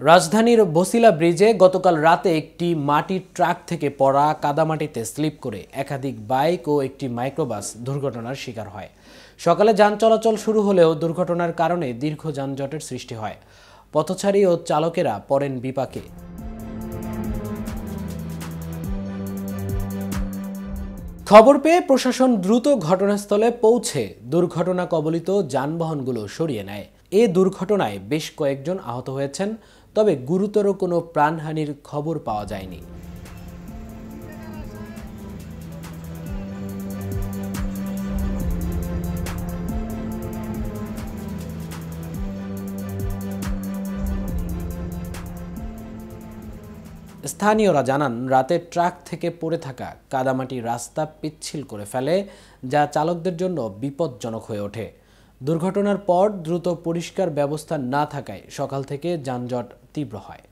রাজধানীর বসিলা ব্রিজে গতকাল রাতে একটি মাটির ট্রাক থেকে পড়া কাদামাটিতে স্লিপ করে একাধিক বাইক ও একটি মাইক্রোবাস দুর্ঘটনার শিকার হয়। সকালে যান চলাচল শুরু হলেও দুর্ঘটনার কারণে দীর্ঘ যানজটের সৃষ্টি হয়। পথচারী ও চালকেরা পড়েন বিপাকে। খবর পেয়ে প্রশাসন দ্রুত ঘটনাস্থলে পৌঁছে দুর্ঘটনা কবলিত যানবাহনগুলো সরিয়ে নেয়। এ দুর্ঘটনায় বেশ কয়েকজন আহত হয়েছেন, তবে গুরুতর কোনো প্রাণহানির খবর পাওয়া যায়নি। স্থানীয়রা জানান, রাতে ট্রাক থেকে পড়ে থাকা কাদামাটি রাস্তা পিচ্ছিল করে ফেলে, যা চালকদের জন্য বিপজ্জনক হয়ে ওঠে। দুর্ঘটনার পর দ্রুত পরিষ্কার ব্যবস্থা না থাকায় সকাল থেকে যানজট তীব্র হয়।